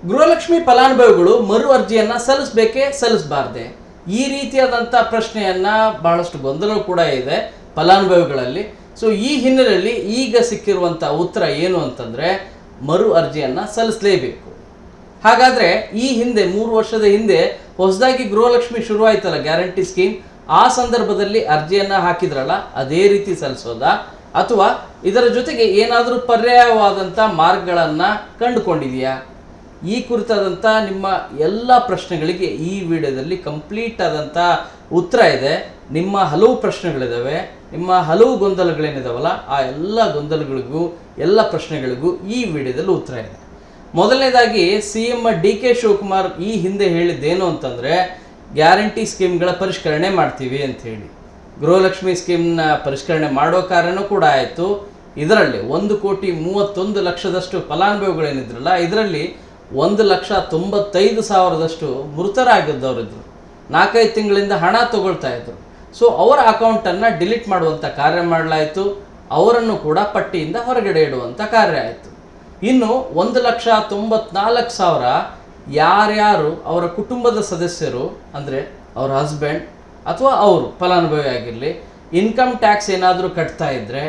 ಗೃಹಲಕ್ಷ್ಮಿ ಫಲಾನುಭವಿಗಳು ಮರು ಅರ್ಜಿಯನ್ನು ಸಲ್ಲಿಸಬೇಕೇ ಸಲ್ಲಿಸಬಾರ್ದೆ? ಈ ರೀತಿಯಾದಂಥ ಪ್ರಶ್ನೆಯನ್ನು ಬಹಳಷ್ಟು ಗೊಂದಲ ಕೂಡ ಇದೆ ಫಲಾನುಭವಿಗಳಲ್ಲಿ. ಸೊ ಈ ಹಿನ್ನೆಲೆಯಲ್ಲಿ ಈಗ ಸಿಕ್ಕಿರುವಂಥ ಉತ್ತರ ಏನು ಅಂತಂದರೆ, ಮರು ಅರ್ಜಿಯನ್ನು ಸಲ್ಲಿಸಲೇಬೇಕು. ಹಾಗಾದರೆ ಈ ಹಿಂದೆ 3 ವರ್ಷದ ಹಿಂದೆ ಹೊಸದಾಗಿ ಗೃಹಲಕ್ಷ್ಮಿ ಶುರುವಾಯ್ತಲ್ಲ ಗ್ಯಾರಂಟಿ ಸ್ಕೀಮ್, ಆ ಸಂದರ್ಭದಲ್ಲಿ ಅರ್ಜಿಯನ್ನು ಹಾಕಿದ್ರಲ್ಲ, ಅದೇ ರೀತಿ ಸಲ್ಲಿಸೋದಾ ಅಥವಾ ಇದರ ಜೊತೆಗೆ ಏನಾದರೂ ಪರ್ಯಾಯವಾದಂಥ ಮಾರ್ಗಗಳನ್ನು ಕಂಡುಕೊಂಡಿದೆಯಾ? ಈ ಕುರಿತಾದಂಥ ನಿಮ್ಮ ಎಲ್ಲ ಪ್ರಶ್ನೆಗಳಿಗೆ ಈ ವಿಡಿಯೋದಲ್ಲಿ ಕಂಪ್ಲೀಟ್ ಆದಂಥ ಉತ್ತರ ಇದೆ. ನಿಮ್ಮ ಹಲವು ಪ್ರಶ್ನೆಗಳಿದ್ದಾವೆ, ನಿಮ್ಮ ಹಲವು ಗೊಂದಲಗಳೇನಿದಾವಲ್ಲ, ಆ ಎಲ್ಲ ಗೊಂದಲಗಳಿಗೂ ಎಲ್ಲ ಪ್ರಶ್ನೆಗಳಿಗೂ ಈ ವಿಡಿಯೋದಲ್ಲಿ ಉತ್ತರ ಇದೆ. ಮೊದಲನೇದಾಗಿ CM DK ಶಿವಕುಮಾರ್ ಈ ಹಿಂದೆ ಹೇಳಿದ್ದೇನು ಅಂತಂದರೆ, ಗ್ಯಾರಂಟಿ ಸ್ಕೀಮ್ಗಳ ಪರಿಷ್ಕರಣೆ ಮಾಡ್ತೀವಿ ಅಂಥೇಳಿ. ಗೃಹಲಕ್ಷ್ಮಿ ಸ್ಕೀಮ್ನ ಪರಿಷ್ಕರಣೆ ಮಾಡೋ ಕಾರ್ಯನೂ ಕೂಡ ಆಯಿತು. ಇದರಲ್ಲಿ 1,31,00,000 ಫಲಾನುಭವಿಗಳೇನಿದ್ರಲ್ಲ, ಇದರಲ್ಲಿ 1,95,000 ಮೃತರಾಗಿದ್ದವರಿದ್ದರು. 4-5 ತಿಂಗಳಿಂದ ಹಣ ತಗೊಳ್ತಾ ಇದ್ರು. ಸೊ ಅವರ ಅಕೌಂಟನ್ನು ಡಿಲೀಟ್ ಮಾಡುವಂಥ ಕಾರ್ಯ ಮಾಡಲಾಯಿತು. ಅವರನ್ನು ಕೂಡ ಪಟ್ಟಿಯಿಂದ ಹೊರಗಡೆ ಇಡುವಂಥ ಕಾರ್ಯ ಆಯಿತು. ಇನ್ನು 1,94,000 ಯಾರ್ಯಾರು ಅವರ ಕುಟುಂಬದ ಸದಸ್ಯರು, ಅಂದರೆ ಅವರ ಹಸ್ಬೆಂಡ್ ಅಥವಾ ಅವರು ಫಲಾನುಭವಿ ಆಗಿರಲಿ, ಇನ್ಕಮ್ ಟ್ಯಾಕ್ಸ್ ಏನಾದರೂ ಕಟ್ತಾ ಇದ್ದರೆ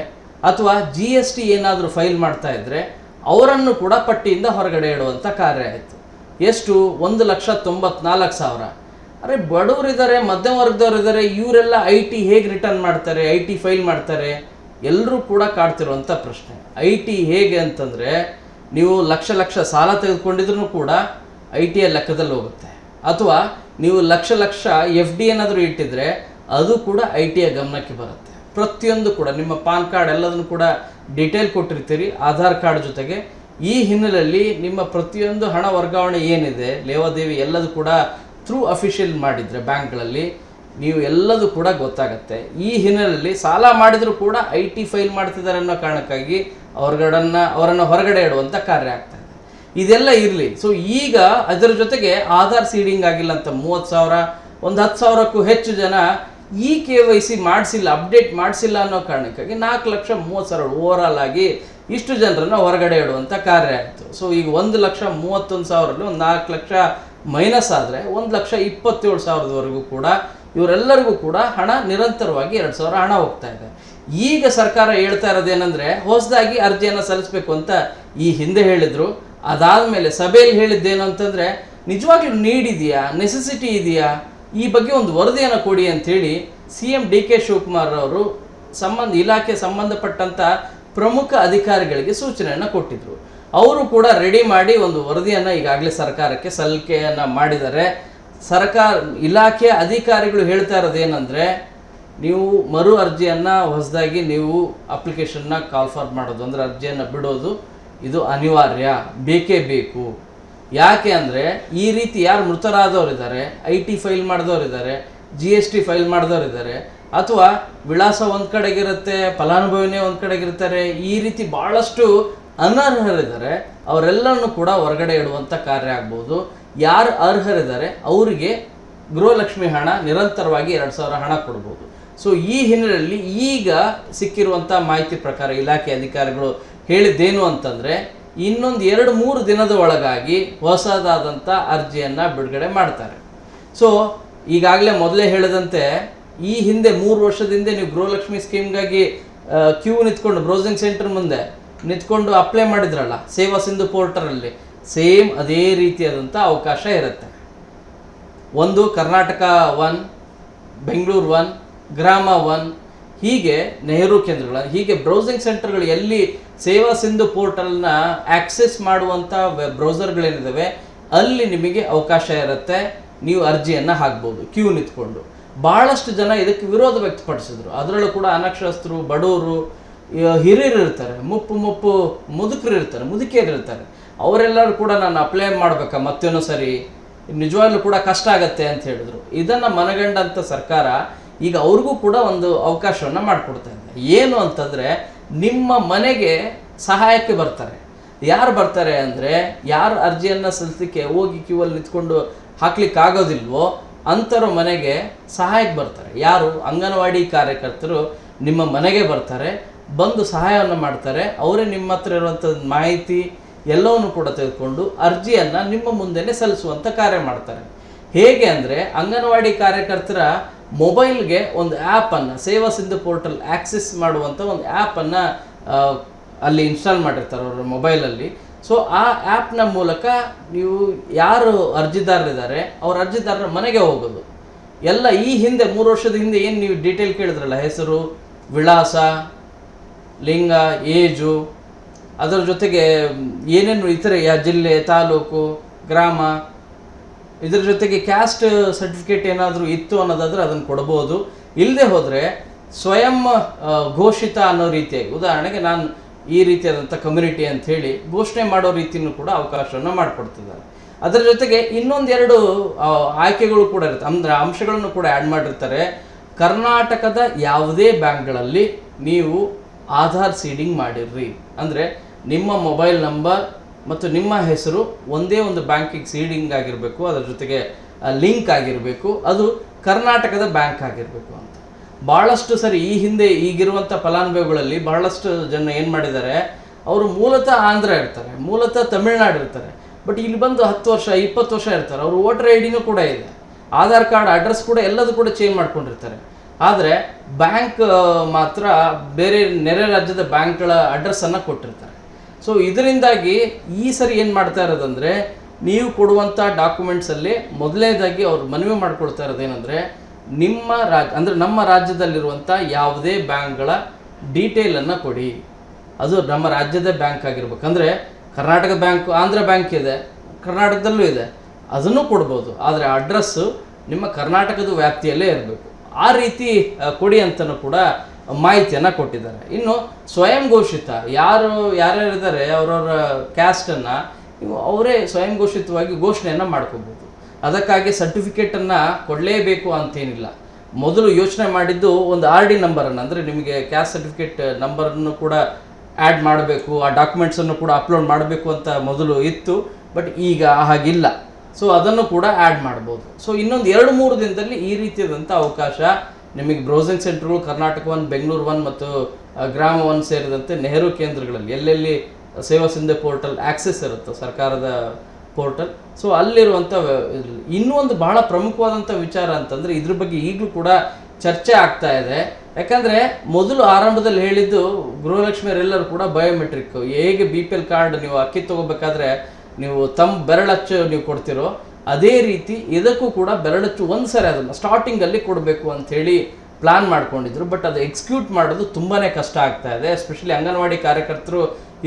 ಅಥವಾ GST ಏನಾದರೂ ಫೈಲ್ ಮಾಡ್ತಾ ಇದ್ದರೆ ಅವರನ್ನು ಕೂಡ ಪಟ್ಟಿಯಿಂದ ಹೊರಗಡೆ ಇಡುವಂಥ ಕಾರ್ಯ ಆಯಿತು. ಎಷ್ಟು? 1,94,000. ಅರೆ, ಬಡವರಿದ್ದಾರೆ, ಮಧ್ಯಮ ವರ್ಗದವರಿದ್ದಾರೆ, ಇವರೆಲ್ಲ IT ಹೇಗೆ ರಿಟರ್ನ್ ಮಾಡ್ತಾರೆ, IT ಫೈಲ್ ಮಾಡ್ತಾರೆ? ಎಲ್ಲರೂ ಕೂಡ ಕಾಡ್ತಿರುವಂಥ ಪ್ರಶ್ನೆ. IT ಹೇಗೆ ಅಂತಂದರೆ, ನೀವು ಲಕ್ಷ ಸಾಲ ತೆಗೆದುಕೊಂಡಿದ್ರೂ ಕೂಡ ITಯ ಲೆಕ್ಕದಲ್ಲಿ ಹೋಗುತ್ತೆ. ಅಥವಾ ನೀವು ಲಕ್ಷ FD ಏನಾದರೂ ಇಟ್ಟಿದ್ರೆ ಅದು ಕೂಡ ITಯ ಗಮನಕ್ಕೆ ಬರುತ್ತೆ. ಪ್ರತಿಯೊಂದು ಕೂಡ ನಿಮ್ಮ ಪಾನ್ ಕಾರ್ಡ್ ಎಲ್ಲದನ್ನು ಕೂಡ ಡೀಟೇಲ್ ಕೊಟ್ಟಿರ್ತೀರಿ, ಆಧಾರ್ ಕಾರ್ಡ್ ಜೊತೆಗೆ. ಈ ಹಿನ್ನೆಲೆಯಲ್ಲಿ ನಿಮ್ಮ ಪ್ರತಿಯೊಂದು ಹಣ ವರ್ಗಾವಣೆ ಏನಿದೆ, ಲೇವಾದೇವಿ ಎಲ್ಲದೂ ಕೂಡ ಥ್ರೂ ಅಫಿಷಿಯಲ್ ಮಾಡಿದರೆ ಬ್ಯಾಂಕ್ಗಳಲ್ಲಿ ನೀವು ಎಲ್ಲದೂ ಕೂಡ ಗೊತ್ತಾಗುತ್ತೆ. ಈ ಹಿನ್ನೆಲೆಯಲ್ಲಿ ಸಾಲ ಮಾಡಿದರೂ ಕೂಡ IT ಫೈಲ್ ಮಾಡ್ತಿದ್ದಾರೆ ಅನ್ನೋ ಕಾರಣಕ್ಕಾಗಿ ಅವರನ್ನು ಹೊರಗಡೆ ಇಡುವಂಥ ಕಾರ್ಯ ಆಗ್ತಾಯಿದೆ. ಇದೆಲ್ಲ ಇರಲಿ. ಸೊ ಈಗ ಅದರ ಜೊತೆಗೆ ಆಧಾರ್ ಸೀಡಿಂಗ್ ಆಗಿಲ್ಲ ಅಂತ 30,000, ಒಂದು 10,000ಕ್ಕೂ ಹೆಚ್ಚು ಜನ ಈ KYC ಮಾಡಿಸಿಲ್ಲ, ಅಪ್ಡೇಟ್ ಮಾಡಿಸಿಲ್ಲ ಅನ್ನೋ ಕಾರಣಕ್ಕಾಗಿ 4,30,000 ಓವರಾಲ್ ಆಗಿ ಇಷ್ಟು ಜನರನ್ನು ಹೊರಗಡೆ ಇಡುವಂಥ ಕಾರ್ಯ ಆಯಿತು. ಸೊ ಈಗ 1,31,000 ಒಂದು 4 ಲಕ್ಷ ಮೈನಸ್ ಆದರೆ 1,27,000ವರೆಗೂ ಕೂಡ ಇವರೆಲ್ಲರಿಗೂ ಕೂಡ ಹಣ ನಿರಂತರವಾಗಿ 2,000 ಹಣ ಹೋಗ್ತಾ ಇದೆ. ಈಗ ಸರ್ಕಾರ ಹೇಳ್ತಾ ಇರೋದೇನೆಂದರೆ, ಹೊಸದಾಗಿ ಅರ್ಜಿಯನ್ನು ಸಲ್ಲಿಸಬೇಕು ಅಂತ ಈ ಹಿಂದೆ ಹೇಳಿದರು. ಅದಾದಮೇಲೆ ಸಭೆಯಲ್ಲಿ ಹೇಳಿದ್ದೇನು ಅಂತಂದರೆ, ನಿಜವಾಗ್ಲೂ ನೀಡಿದೆಯಾ, ನೆಸೆಸಿಟಿ ಇದೆಯಾ, ಈ ಬಗ್ಗೆ ಒಂದು ವರದಿಯನ್ನು ಕೊಡಿ ಅಂಥೇಳಿ CM DK ಶಿವಕುಮಾರ್ ಅವರು ಇಲಾಖೆ ಸಂಬಂಧಪಟ್ಟಂಥ ಪ್ರಮುಖ ಅಧಿಕಾರಿಗಳಿಗೆ ಸೂಚನೆಯನ್ನು ಕೊಟ್ಟಿದ್ದರು. ಅವರು ಕೂಡ ರೆಡಿ ಮಾಡಿ ಒಂದು ವರದಿಯನ್ನು ಈಗಾಗಲೇ ಸರ್ಕಾರಕ್ಕೆ ಸಲ್ಲಿಕೆಯನ್ನು ಮಾಡಿದ್ದಾರೆ. ಇಲಾಖೆಯ ಅಧಿಕಾರಿಗಳು ಹೇಳ್ತಾ ಇರೋದೇನೆಂದರೆ, ನೀವು ಮರು ಅರ್ಜಿಯನ್ನು ಹೊಸದಾಗಿ ನೀವು ಅಪ್ಲಿಕೇಶನ್ನ ಕಾಲ್ ಫಾರ್ ಮಾಡೋದು, ಅಂದರೆ ಅರ್ಜಿಯನ್ನು ಬಿಡೋದು, ಇದು ಅನಿವಾರ್ಯ, ಬೇಕೇ ಬೇಕು. ಯಾಕೆ ಅಂದರೆ, ಈ ರೀತಿ ಯಾರು ಮೃತರಾದವರಿದ್ದಾರೆ, IT ಫೈಲ್ ಮಾಡಿದವರಿದ್ದಾರೆ, GST ಫೈಲ್ ಮಾಡಿದವರಿದ್ದಾರೆ, ಅಥವಾ ವಿಳಾಸ ಒಂದು ಕಡೆಗಿರುತ್ತೆ, ಫಲಾನುಭವಿನೇ ಒಂದು ಕಡೆಗಿರ್ತಾರೆ, ಈ ರೀತಿ ಭಾಳಷ್ಟು ಅನರ್ಹರಿದ್ದಾರೆ. ಅವರೆಲ್ಲರನ್ನು ಕೂಡ ಹೊರಗಡೆ ಇಡುವಂಥ ಕಾರ್ಯ ಆಗ್ಬೋದು. ಯಾರು ಅರ್ಹರಿದ್ದಾರೆ ಅವರಿಗೆ ಗೃಹಲಕ್ಷ್ಮಿ ಹಣ ನಿರಂತರವಾಗಿ 2,000 ಹಣ ಕೊಡ್ಬೋದು. ಸೊ ಈ ಹಿನ್ನೆಲೆಯಲ್ಲಿ ಈಗ ಸಿಕ್ಕಿರುವಂಥ ಮಾಹಿತಿ ಪ್ರಕಾರ ಇಲಾಖೆ ಅಧಿಕಾರಿಗಳು ಹೇಳಿದ್ದೇನು ಅಂತಂದರೆ, ಇನ್ನೊಂದು 2-3 ದಿನದ ಒಳಗಾಗಿ ಹೊಸದಾದಂಥ ಅರ್ಜಿಯನ್ನು ಬಿಡುಗಡೆ ಮಾಡ್ತಾರೆ. ಸೊ ಈಗಾಗಲೇ ಮೊದಲೇ ಹೇಳಿದಂತೆ, ಈ ಹಿಂದೆ 3 ವರ್ಷದ ಹಿಂದೆ ನೀವು ಗೃಹಲಕ್ಷ್ಮಿ ಸ್ಕೀಮ್ಗಾಗಿ ಕ್ಯೂ ನಿಂತ್ಕೊಂಡು ಬ್ರೌಸಿಂಗ್ ಸೆಂಟರ್ ಮುಂದೆ ನಿಂತ್ಕೊಂಡು ಅಪ್ಲೈ ಮಾಡಿದ್ರಲ್ಲ ಸೇವಾ ಸಿಂಧು ಪೋರ್ಟಲಲ್ಲಿ, ಸೇಮ್ ಅದೇ ರೀತಿಯಾದಂಥ ಅವಕಾಶ ಇರುತ್ತೆ. ಒಂದು ಕರ್ನಾಟಕ 1, ಬೆಂಗಳೂರು 1, ಗ್ರಾಮ 1, ಹೀಗೆ ನೆಹರು ಕೇಂದ್ರಗಳ, ಹೀಗೆ ಬ್ರೌಸಿಂಗ್ ಸೆಂಟರ್ಗಳು ಎಲ್ಲಿ ಸೇವಾ ಸಿಂಧು ಪೋರ್ಟಲ್ನ ಆಕ್ಸೆಸ್ ಮಾಡುವಂಥ ಬ್ರೌಸರ್ಗಳೇನಿದ್ದಾವೆ ಅಲ್ಲಿ ನಿಮಗೆ ಅವಕಾಶ ಇರುತ್ತೆ. ನೀವು ಅರ್ಜಿಯನ್ನು ಹಾಕ್ಬೋದು ಕ್ಯೂ ನಿಂತ್ಕೊಂಡು. ಭಾಳಷ್ಟು ಜನ ಇದಕ್ಕೆ ವಿರೋಧ ವ್ಯಕ್ತಪಡಿಸಿದ್ರು. ಅದರಲ್ಲೂ ಕೂಡ ಅನಕ್ಷರಸ್ಥರು, ಬಡವರು, ಹಿರಿಯರು ಇರ್ತಾರೆ, ಮುದುಕರು ಇರ್ತಾರೆ, ಮುದುಕಿಯರು ಇರ್ತಾರೆ. ಅವರೆಲ್ಲರೂ ಕೂಡ ನಾನು ಅಪ್ಲೈ ಮಾಡಬೇಕಾ ಮತ್ತೇನೋ ಸರಿ, ನಿಜವಾಗ್ಲೂ ಕೂಡ ಕಷ್ಟ ಆಗತ್ತೆ ಅಂತ ಹೇಳಿದ್ರು. ಇದನ್ನು ಮನಗಂಡಂಥ ಸರ್ಕಾರ ಈಗ ಅವ್ರಿಗೂ ಕೂಡ ಒಂದು ಅವಕಾಶವನ್ನು ಮಾಡಿಕೊಡ್ತಾ ಇದೆ. ಏನು ಅಂತಂದರೆ, ನಿಮ್ಮ ಮನೆಗೆ ಸಹಾಯಕ್ಕೆ ಬರ್ತಾರೆ. ಯಾರು ಬರ್ತಾರೆ ಅಂದರೆ, ಯಾರು ಅರ್ಜಿಯನ್ನು ಸಲ್ಲಿಸಲಿಕ್ಕೆ ಹೋಗಿ ಕ್ಯೂವಲ್ಲಿ ನಿಂತ್ಕೊಂಡು ಹಾಕ್ಲಿಕ್ಕೆ ಆಗೋದಿಲ್ವೋ ಅಂಥವ್ರ ಮನೆಗೆ ಸಹಾಯಕ್ಕೆ ಬರ್ತಾರೆ. ಯಾರು? ಅಂಗನವಾಡಿ ಕಾರ್ಯಕರ್ತರು ನಿಮ್ಮ ಮನೆಗೆ ಬರ್ತಾರೆ, ಬಂದು ಸಹಾಯವನ್ನು ಮಾಡ್ತಾರೆ. ಅವರೇ ನಿಮ್ಮ ಹತ್ರ ಇರುವಂಥ ಮಾಹಿತಿ ಎಲ್ಲವನ್ನು ಕೂಡ ತೆಗೆದುಕೊಂಡು ಅರ್ಜಿಯನ್ನು ನಿಮ್ಮ ಮುಂದೆನೇ ಸಲ್ಲಿಸುವಂಥ ಕಾರ್ಯ ಮಾಡ್ತಾರೆ. ಹೇಗೆ ಅಂದರೆ ಅಂಗನವಾಡಿ ಕಾರ್ಯಕರ್ತರ ಮೊಬೈಲ್ಗೆ ಒಂದು ಆ್ಯಪನ್ನು ಸೇವಾ ಸಿಂಧು ಪೋರ್ಟಲ್ ಆಕ್ಸೆಸ್ ಮಾಡುವಂಥ ಒಂದು ಆ್ಯಪನ್ನು ಅಲ್ಲಿ ಇನ್ಸ್ಟಾಲ್ ಮಾಡಿರ್ತಾರೆ ಅವರ ಮೊಬೈಲಲ್ಲಿ. ಸೊ ಆ ಆ್ಯಪ್ನ ಮೂಲಕ ನೀವು ಯಾರು ಅರ್ಜಿದಾರರಿದ್ದಾರೆ ಅವ್ರ ಅರ್ಜಿದಾರರ ಮನೆಗೆ ಹೋಗೋದು ಎಲ್ಲ. ಈ ಹಿಂದೆ 3 ವರ್ಷದ ಹಿಂದೆ ಏನು ನೀವು ಡೀಟೇಲ್ ಕೇಳಿದ್ರಲ್ಲ, ಹೆಸರು, ವಿಳಾಸ, ಲಿಂಗ, ಏಜು, ಅದರ ಜೊತೆಗೆ ಏನೇನು ಇತರೆ ಜಿಲ್ಲೆ, ತಾಲೂಕು, ಗ್ರಾಮ, ಇದರ ಜೊತೆಗೆ ಕ್ಯಾಸ್ಟ್ ಸರ್ಟಿಫಿಕೇಟ್ ಏನಾದರೂ ಇತ್ತು ಅನ್ನೋದಾದರೆ ಅದನ್ನು ಕೊಡ್ಬೋದು. ಇಲ್ಲದೆ ಹೋದರೆ ಸ್ವಯಂ ಘೋಷಿತ ಅನ್ನೋ ರೀತಿಯಾಗಿ, ಉದಾಹರಣೆಗೆ ನಾನು ಈ ರೀತಿಯಾದಂಥ ಕಮ್ಯುನಿಟಿ ಅಂಥೇಳಿ ಘೋಷಣೆ ಮಾಡೋ ರೀತಿಯೂ ಕೂಡ ಅವಕಾಶವನ್ನು ಮಾಡಿಕೊಡ್ತಿದ್ದಾರೆ. ಅದರ ಜೊತೆಗೆ ಇನ್ನೊಂದೆರಡು ಆಯ್ಕೆಗಳು ಕೂಡ ಇರುತ್ತೆ, ಅಂದರೆ ಅಂಶಗಳನ್ನು ಕೂಡ ಆ್ಯಡ್ ಮಾಡಿರ್ತಾರೆ. ಕರ್ನಾಟಕದ ಯಾವುದೇ ಬ್ಯಾಂಕ್ಗಳಲ್ಲಿ ನೀವು ಆಧಾರ್ ಸೀಡಿಂಗ್ ಮಾಡಿರ್ರಿ, ಅಂದರೆ ನಿಮ್ಮ ಮೊಬೈಲ್ ನಂಬರ್ ಮತ್ತು ನಿಮ್ಮ ಹೆಸರು ಒಂದೇ ಒಂದು ಬ್ಯಾಂಕಿಗೆ ಸೀಡಿಂಗ್ ಆಗಿರಬೇಕು, ಅದರ ಜೊತೆಗೆ ಲಿಂಕ್ ಆಗಿರಬೇಕು, ಅದು ಕರ್ನಾಟಕದ ಬ್ಯಾಂಕ್ ಆಗಿರಬೇಕು ಅಂತ. ಭಾಳಷ್ಟು ಸರಿ ಈ ಹಿಂದೆ ಈಗಿರುವಂಥ ಫಲಾನುಭವಿಗಳಲ್ಲಿ ಬಹಳಷ್ಟು ಜನ ಏನು ಮಾಡಿದ್ದಾರೆ, ಅವರು ಮೂಲತಃ ಆಂಧ್ರ ಇರ್ತಾರೆ, ಮೂಲತಃ ತಮಿಳ್ನಾಡು ಇರ್ತಾರೆ, ಬಟ್ ಇಲ್ಲಿ ಬಂದು 10 ವರ್ಷ 20 ವರ್ಷ ಇರ್ತಾರೆ. ಅವರು ವೋಟರ್ ಐ ಡಿನೂ ಕೂಡ ಇದೆ, ಆಧಾರ್ ಕಾರ್ಡ್ ಅಡ್ರೆಸ್ ಕೂಡ ಎಲ್ಲದೂ ಕೂಡ ಚೇಂಜ್ ಮಾಡ್ಕೊಂಡಿರ್ತಾರೆ. ಆದರೆ ಬ್ಯಾಂಕ್ ಮಾತ್ರ ಬೇರೆ ನೆರೆ ರಾಜ್ಯದ ಬ್ಯಾಂಕ್ಗಳ ಅಡ್ರೆಸ್ಸನ್ನು ಕೊಟ್ಟಿರ್ತಾರೆ. ಸೊ ಇದರಿಂದಾಗಿ ಈ ಸರಿ ಏನು ಮಾಡ್ತಾ ಇರೋದಂದರೆ, ನೀವು ಕೊಡುವಂಥ ಡಾಕ್ಯುಮೆಂಟ್ಸಲ್ಲಿ ಮೊದಲನೇದಾಗಿ ಅವ್ರು ಮನವಿ ಮಾಡ್ಕೊಳ್ತಾ ಇರೋದೇನೆಂದರೆ, ನಿಮ್ಮ ಅಂದರೆ ನಮ್ಮ ರಾಜ್ಯದಲ್ಲಿರುವಂಥ ಯಾವುದೇ ಬ್ಯಾಂಕ್ಗಳ ಡೀಟೇಲನ್ನು ಕೊಡಿ, ಅದು ನಮ್ಮ ರಾಜ್ಯದ ಬ್ಯಾಂಕ್ ಆಗಿರ್ಬೇಕು. ಅಂದರೆ ಕರ್ನಾಟಕ ಬ್ಯಾಂಕ್, ಆಂಧ್ರ ಬ್ಯಾಂಕ್ ಇದೆ, ಕರ್ನಾಟಕದಲ್ಲೂ ಇದೆ, ಅದನ್ನು ಕೊಡ್ಬೋದು, ಆದರೆ ಅಡ್ರೆಸ್ಸು ನಿಮ್ಮ ಕರ್ನಾಟಕದ ವ್ಯಾಪ್ತಿಯಲ್ಲೇ ಇರಬೇಕು. ಆ ರೀತಿ ಕೊಡಿ ಅಂತಲೂ ಕೂಡ ಮಾಹಿತಿಯನ್ನು ಕೊಟ್ಟಿದ್ದಾರೆ. ಇನ್ನು ಸ್ವಯಂ ಘೋಷಿತ ಯಾರ್ಯಾರಿದ್ದಾರೆ ಅವರವರ ಕ್ಯಾಸ್ಟನ್ನು ನೀವು ಅವರೇ ಸ್ವಯಂ ಘೋಷಿತವಾಗಿ ಘೋಷಣೆಯನ್ನು ಮಾಡ್ಕೋಬೋದು. ಅದಕ್ಕಾಗಿ ಸರ್ಟಿಫಿಕೇಟನ್ನು ಕೊಡಲೇಬೇಕು ಅಂತೇನಿಲ್ಲ. ಮೊದಲು ಯೋಚನೆ ಮಾಡಿದ್ದು ಒಂದು RD ನಂಬರನ್ನು, ಅಂದರೆ ನಿಮಗೆ ಕ್ಯಾಸ್ಟ್ ಸರ್ಟಿಫಿಕೇಟ್ ನಂಬರನ್ನು ಕೂಡ ಆ್ಯಡ್ ಮಾಡಬೇಕು, ಆ ಡಾಕ್ಯುಮೆಂಟ್ಸನ್ನು ಕೂಡ ಅಪ್ಲೋಡ್ ಮಾಡಬೇಕು ಅಂತ ಮೊದಲು ಇತ್ತು, ಬಟ್ ಈಗ ಹಾಗಿಲ್ಲ. ಸೊ ಅದನ್ನು ಕೂಡ ಆ್ಯಡ್ ಮಾಡ್ಬೋದು. ಸೊ ಇನ್ನೊಂದು 2-3 ದಿನದಲ್ಲಿ ಈ ರೀತಿಯಾದಂಥ ಅವಕಾಶ ನಿಮಗೆ ಬ್ರೌಸಿಂಗ್ ಸೆಂಟರ್ಗಳು ಕರ್ನಾಟಕ 1, ಬೆಂಗಳೂರು 1 ಮತ್ತು ಗ್ರಾಮ 1 ಸೇರಿದಂತೆ ನೆಹರು ಕೇಂದ್ರಗಳಲ್ಲಿ ಎಲ್ಲೆಲ್ಲಿ ಸೇವಾ ಸಿಂಧು ಪೋರ್ಟಲ್ ಆಕ್ಸೆಸ್ ಇರುತ್ತೆ, ಸರ್ಕಾರದ ಪೋರ್ಟಲ್, ಸೊ ಅಲ್ಲಿರುವಂಥ ಇನ್ನೂ ಒಂದು ಬಹಳ ಪ್ರಮುಖವಾದಂಥ ವಿಚಾರ ಅಂತಂದರೆ ಇದ್ರ ಬಗ್ಗೆ ಈಗಲೂ ಕೂಡ ಚರ್ಚೆ ಆಗ್ತಾ ಇದೆ. ಯಾಕಂದರೆ ಮೊದಲು ಆರಂಭದಲ್ಲಿ ಹೇಳಿದ್ದು ಗೃಹಲಕ್ಷ್ಮಿಯರೆಲ್ಲರೂ ಕೂಡ ಬಯೋಮೆಟ್ರಿಕ್, ಹೇಗೆ BPL ಕಾರ್ಡ್ ನೀವು ಅಕ್ಕಿ ತೊಗೋಬೇಕಾದ್ರೆ ನೀವು ತಮ್ಮ ಬೆರಳಚ್ಚು ನೀವು ಕೊಡ್ತಿರೋ ಅದೇ ರೀತಿ ಇದಕ್ಕೂ ಕೂಡ ಬೆರಳಚ್ಚು ಒಂದು ಸರಿ ಅದನ್ನು ಸ್ಟಾರ್ಟಿಂಗಲ್ಲಿ ಕೊಡಬೇಕು ಅಂಥೇಳಿ ಪ್ಲ್ಯಾನ್ ಮಾಡ್ಕೊಂಡಿದ್ರು. ಬಟ್ ಅದು ಎಕ್ಸಿಕ್ಯೂಟ್ ಮಾಡೋದು ತುಂಬಾ ಕಷ್ಟ ಆಗ್ತಾ ಇದೆ. ಎಸ್ಪೆಷಲಿ ಅಂಗನವಾಡಿ ಕಾರ್ಯಕರ್ತರು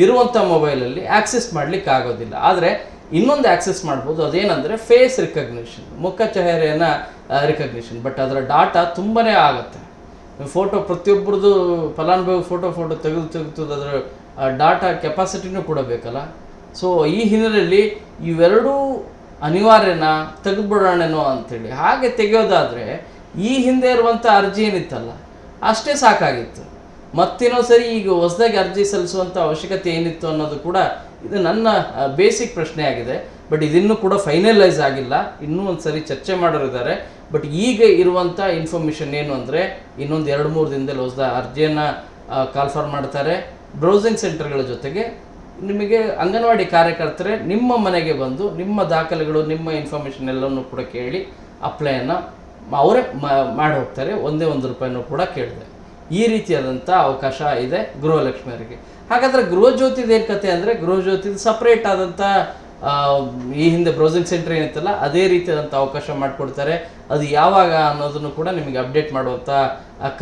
ಇರುವಂಥ ಮೊಬೈಲಲ್ಲಿ ಆಕ್ಸೆಸ್ ಮಾಡಲಿಕ್ಕೆ ಆಗೋದಿಲ್ಲ. ಆದರೆ ಇನ್ನೊಂದು ಆಕ್ಸೆಸ್ ಮಾಡ್ಬೋದು, ಅದೇನೆಂದರೆ ಫೇಸ್ ರಿಕಗ್ನಿಷನ್, ಮುಖ ಚಹರೆಯನ್ನು ರಿಕಗ್ನಿಷನ್. ಬಟ್ ಅದರ ಡಾಟಾ ತುಂಬಾ ಆಗುತ್ತೆ. ಫೋಟೋ ಪ್ರತಿಯೊಬ್ಬರದು ಫಲಾನುಭವಿ ಫೋಟೋ ತೆಗೆದು ಅದರ ಡಾಟಾ ಕೆಪಾಸಿಟಿನೂ ಕೂಡ ಬೇಕಲ್ಲ. ಸೊ ಈ ಹಿನ್ನೆಲೆಯಲ್ಲಿ ಇವೆರಡೂ ಅನಿವಾರ್ಯನ ತೆಗೆದುಬಿಡೋಣನೋ ಅಂಥೇಳಿ ಹಾಗೆ ತೆಗೆಯೋದಾದರೆ ಈ ಹಿಂದೆ ಇರುವಂಥ ಅರ್ಜಿ ಏನಿತ್ತಲ್ಲ ಅಷ್ಟೇ ಸಾಕಾಗಿತ್ತು. ಮತ್ತಿನ್ನೊಂದು ಸರಿ ಈಗ ಹೊಸದಾಗಿ ಅರ್ಜಿ ಸಲ್ಲಿಸುವಂಥ ಅವಶ್ಯಕತೆ ಏನಿತ್ತು ಅನ್ನೋದು ಕೂಡ ಇದು ನನ್ನ ಬೇಸಿಕ್ ಪ್ರಶ್ನೆ ಆಗಿದೆ. ಬಟ್ ಇದಿನ್ನೂ ಕೂಡ ಫೈನಲೈಸ್ ಆಗಿಲ್ಲ, ಇನ್ನೂ ಒಂದು ಸರಿ ಚರ್ಚೆ ಮಾಡೋರಿದ್ದಾರೆ. ಬಟ್ ಈಗ ಇರುವಂಥ ಇನ್ಫಾರ್ಮೇಷನ್ ಏನು ಅಂದರೆ, ಇನ್ನೊಂದು 2-3 ದಿನದಲ್ಲಿ ಹೊಸದ ಅರ್ಜಿಯನ್ನು ಕಾಲ್ಫಾರ್ ಮಾಡ್ತಾರೆ. ಬ್ರೌಸಿಂಗ್ ಸೆಂಟರ್ಗಳ ಜೊತೆಗೆ ನಿಮಗೆ ಅಂಗನವಾಡಿ ಕಾರ್ಯಕರ್ತರೇ ನಿಮ್ಮ ಮನೆಗೆ ಬಂದು ನಿಮ್ಮ ದಾಖಲೆಗಳು, ನಿಮ್ಮ ಇನ್ಫಾರ್ಮೇಷನ್ ಎಲ್ಲವನ್ನೂ ಕೂಡ ಕೇಳಿ ಅಪ್ಲೈಯನ್ನು ಅವರೇ ಮಾಡಿ ಹೋಗ್ತಾರೆ. ಒಂದೇ ₹1 ಕೂಡ ಕೇಳಿದೆ. ಈ ರೀತಿಯಾದಂಥ ಅವಕಾಶ ಇದೆ ಗೃಹಲಕ್ಷ್ಮಿಯರಿಗೆ. ಹಾಗಾದರೆ ಗೃಹಜ್ಯೋತಿದು ಏನು ಕತೆ ಅಂದರೆ, ಗೃಹಜ್ಯೋತಿದು ಸಪ್ರೇಟ್ ಆದಂಥ ಈ ಹಿಂದೆ ಬ್ರೌಸಿಂಗ್ ಸೆಂಟರ್ ಏನಿತ್ತಲ್ಲ ಅದೇ ರೀತಿಯಾದಂಥ ಅವಕಾಶ ಮಾಡಿಕೊಡ್ತಾರೆ. ಅದು ಯಾವಾಗ ಅನ್ನೋದನ್ನು ಕೂಡ ನಿಮಗೆ ಅಪ್ಡೇಟ್ ಮಾಡುವಂಥ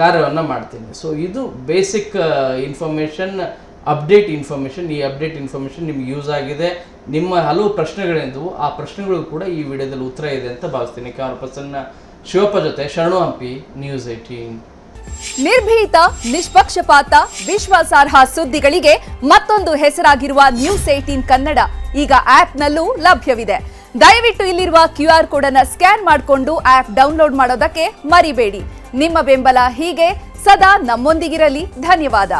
ಕಾರ್ಯವನ್ನು ಮಾಡ್ತೀನಿ. ಸೊ ಇದು ಬೇಸಿಕ್ ಇನ್ಫಾರ್ಮೇಷನ್, ಅಪ್ಡೇಟ್ ಇನ್ಫಾರ್ಮೇಷನ್. ಈ ಅಪ್ಡೇಟ್ ಇನ್ಫಾರ್ಮೇಷನ್ ನಿಮ್ಗೆ ಯೂಸ್ ಆಗಿದೆ. ನಿಮ್ಮ ಹಲವು ಪ್ರಶ್ನೆಗಳಿದ್ದವು, ಆ ಪ್ರಶ್ನೆಗಳು ಕೂಡ ಈ ವಿಡಿಯೋದಲ್ಲಿ ಉತ್ತರ ಇದೆ ಅಂತ ಭಾವಿಸ್ತೀನಿ. ಕ್ಯಾಮರಾ ಪರ್ಸನ್ ಶಿವಪ್ಪ ಜೊತೆ ಶರಣು ಹಂಪಿ, ನ್ಯೂಸ್ 18. ನಿರ್ಭೀತ, ನಿಷ್ಪಕ್ಷಪಾತ, ವಿಶ್ವಾಸಾರ್ಹ ಸುದ್ದಿಗಳಿಗೆ ಮತ್ತೊಂದು ಹೆಸರಾಗಿರುವ ನ್ಯೂಸ್ 18 ಕನ್ನಡ ಈಗ ಆಪ್ನಲ್ಲೂ ಲಭ್ಯವಿದೆ. ದಯವಿಟ್ಟು ಇಲ್ಲಿರುವ QR ಕೋಡ್ ಅನ್ನು ಸ್ಕ್ಯಾನ್ ಮಾಡಿಕೊಂಡು ಆಪ್ ಡೌನ್ಲೋಡ್ ಮಾಡೋದಕ್ಕೆ ಮರಿಬೇಡಿ. ನಿಮ್ಮ ಬೆಂಬಲ ಹೀಗೆ ಸದಾ ನಮ್ಮೊಂದಿಗಿರಲಿ. ಧನ್ಯವಾದ.